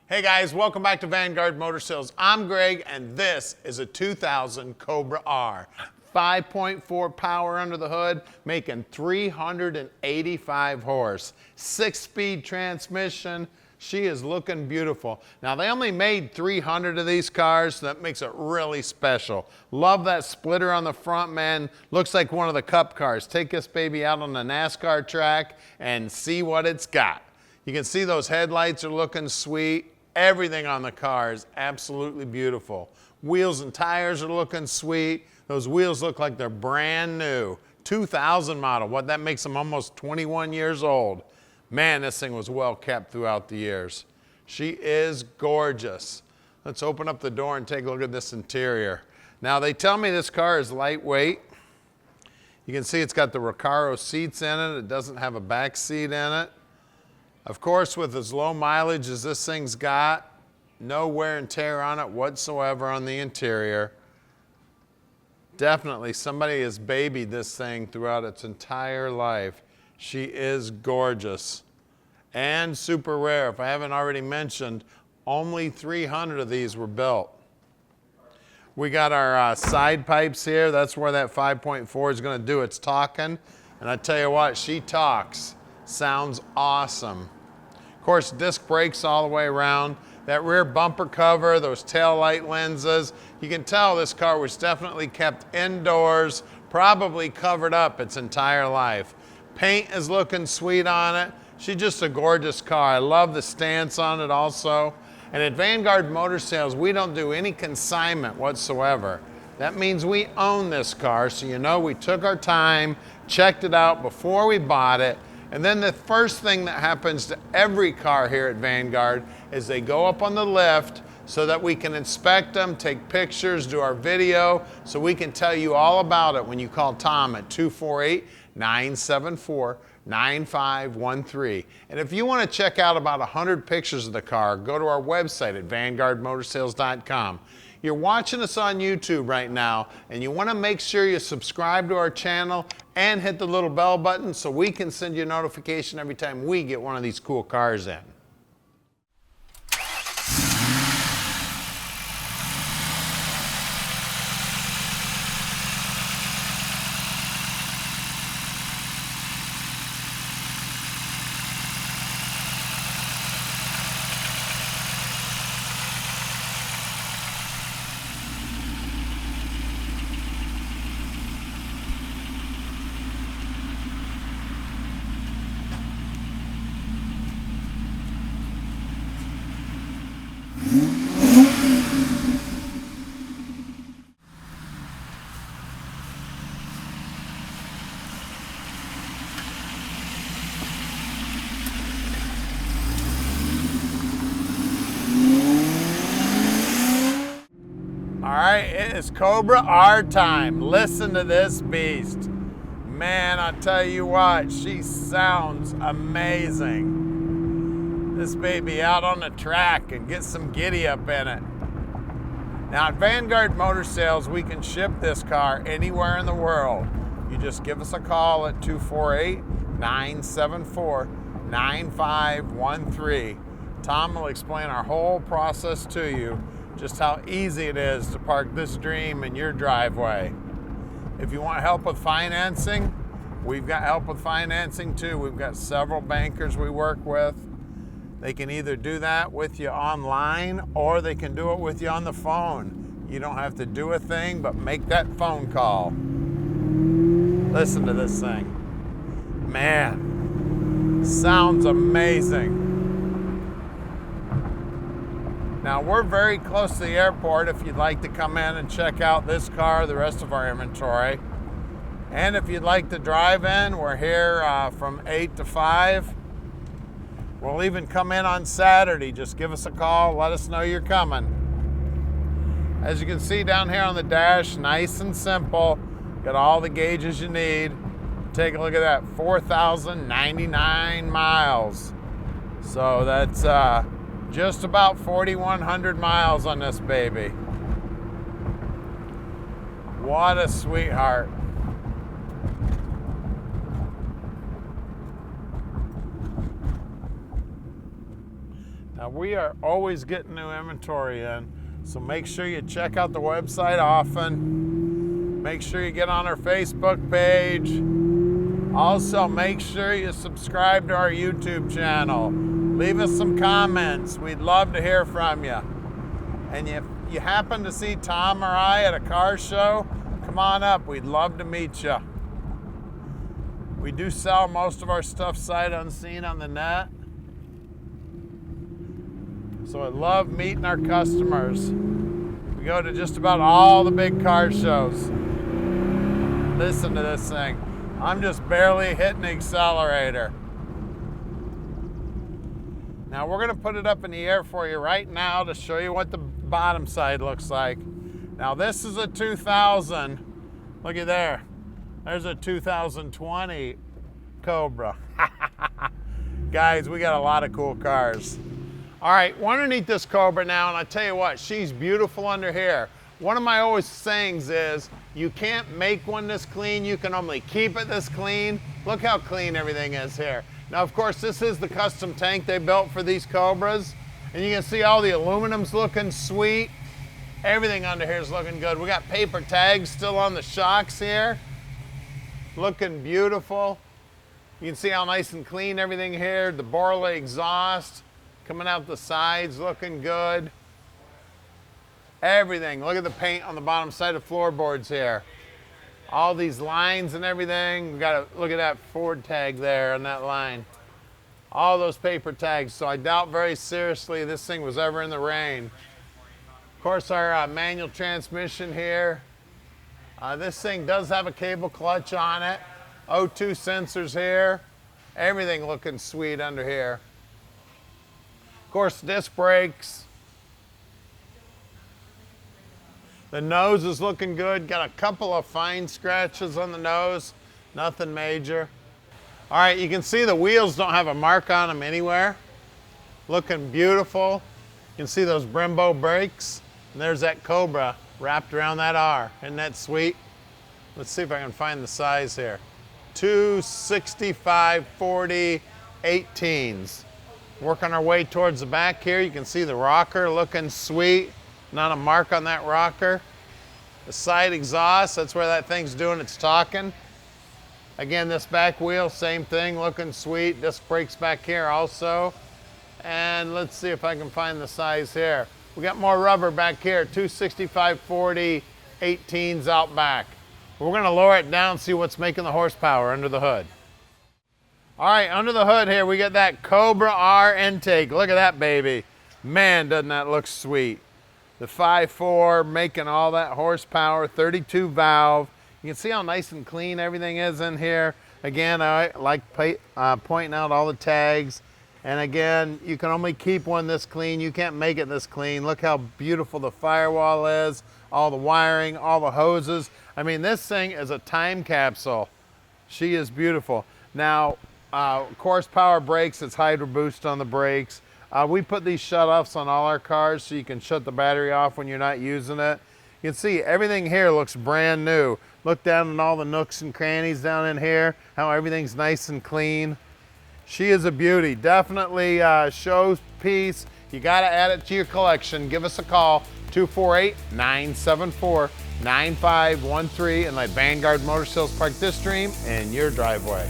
Hey guys, welcome back to Vanguard Motor Sales. I'm Greg and this is a 2000 Cobra R. 5.4 power under the hood, making 385 horse. 6-speed transmission. She is looking beautiful. Now they only made 300 of these cars, so that makes it really special. Love that splitter on the front, man. Looks like one of the cup cars. Take this baby out on the NASCAR track and see what it's got. You can see those headlights are looking sweet. Everything on the car is absolutely beautiful. Wheels and tires are looking sweet. Those wheels look like they're brand new. 2000 model. What, that makes them almost 21 years old. Man, this thing was well kept throughout the years. She is gorgeous. Let's open up the door and take a look at this interior. Now they tell me this car is lightweight. You can see it's got the Recaro seats in it. It doesn't have a back seat in it. Of course, with as low mileage as this thing's got, no wear and tear on it whatsoever on the interior. Definitely somebody has babied this thing throughout its entire life. She is gorgeous and super rare. If I haven't already mentioned, only 300 of these were built. We got our side pipes here. That's where that 5.4 is going to do its talking. And I tell you what, she talks. Sounds awesome. Of course, disc brakes all the way around. That rear bumper cover, those tail light lenses. You can tell this car was definitely kept indoors, probably covered up its entire life. Paint is looking sweet on it. She's just a gorgeous car. I love the stance on it also. And at Vanguard Motor Sales, we don't do any consignment whatsoever. That means we own this car, so you know we took our time, checked it out before we bought it. And then the first thing that happens to every car here at Vanguard is they go up on the lift so that we can inspect them, take pictures, do our video, so we can tell you all about it when you call Tom at 248-974-9513. And if you want to check out about 100 pictures of the car, go to our website at vanguardmotorsales.com. You're watching us on YouTube right now, and you want to make sure you subscribe to our channel and hit the little bell button so we can send you a notification every time we get one of these cool cars in. All right, it is Cobra R time. Listen to this beast. Man, I tell you what, she sounds amazing. This baby out on the track and get some giddy up in it. Now at Vanguard Motor Sales, we can ship this car anywhere in the world. You just give us a call at 248-974-9513. Tom will explain our whole process to you, just how easy it is to park this dream in your driveway. If you want help with financing, we've got help with financing too. We've got several bankers we work with. They can either do that with you online or they can do it with you on the phone. You don't have to do a thing but make that phone call. Listen to this thing. Man, sounds amazing. Now we're very close to the airport if you'd like to come in and check out this car, the rest of our inventory. And if you'd like to drive in, we're here from 8 to 5. We'll even come in on Saturday. Just give us a call, let us know you're coming. As you can see down here on the dash, nice and simple. Got all the gauges you need. Take a look at that, 4,099 miles. So that's just about 4,100 miles on this baby. What a sweetheart. Now we are always getting new inventory in, so make sure you check out the website often. Make sure you get on our Facebook page. Also, make sure you subscribe to our YouTube channel. Leave us some comments. We'd love to hear from you. And if you happen to see Tom or I at a car show, come on up. We'd love to meet you. We do sell most of our stuff sight unseen on the net. So I love meeting our customers. We go to just about all the big car shows. Listen to this thing. I'm just barely hitting the accelerator. Now we're gonna put it up in the air for you right now to show you what the bottom side looks like. Now this is a 2000, look at there. There's a 2020 Cobra. Guys, we got a lot of cool cars. All right, we're underneath this Cobra now, and I tell you what, she's beautiful under here. One of my always sayings is, you can't make one this clean, you can only keep it this clean. Look how clean everything is here. Now, of course, this is the custom tank they built for these Cobras, and you can see all the aluminum's looking sweet. Everything under here is looking good. We got paper tags still on the shocks here. Looking beautiful. You can see how nice and clean everything here. The Borley exhaust coming out the sides, looking good. Everything, look at the paint on the bottom side of floorboards here. All these lines and everything. We got to look at that Ford tag there on that line. All those paper tags, so I doubt very seriously this thing was ever in the rain. Of course, our manual transmission here. This thing does have a cable clutch on it. O2 sensors here. Everything looking sweet under here. Of course, disc brakes. The nose is looking good. Got a couple of fine scratches on the nose. Nothing major. All right, you can see the wheels don't have a mark on them anywhere. Looking beautiful. You can see those Brembo brakes. And there's that Cobra wrapped around that R. Isn't that sweet? Let's see if I can find the size here. 265, 40, 18s. Working our way towards the back here. You can see the rocker looking sweet. Not a mark on that rocker. The side exhaust, that's where that thing's doing its talking. Again, this back wheel, same thing, looking sweet. Disc brakes back here also. And let's see if I can find the size here. We got more rubber back here, 265, 40, 18s out back. We're gonna lower it down and see what's making the horsepower under the hood. All right, under the hood here, we got that Cobra R intake. Look at that baby. Man, doesn't that look sweet. The 5.4 making all that horsepower, 32 valve. You can see how nice and clean everything is in here. Again, I like pointing out all the tags. And again, you can only keep one this clean. You can't make it this clean. Look how beautiful the firewall is, all the wiring, all the hoses. I mean, this thing is a time capsule. She is beautiful. Now, of course, power brakes, it's Hydro Boost on the brakes. We put these shut-offs on all our cars so you can shut the battery off when you're not using it. You can see everything here looks brand new. Look down in all the nooks and crannies down in here, how everything's nice and clean. She is a beauty. Definitely show piece. You got to add it to your collection. Give us a call, 248-974-9513, and let Vanguard Motor Sales park this dream in your driveway.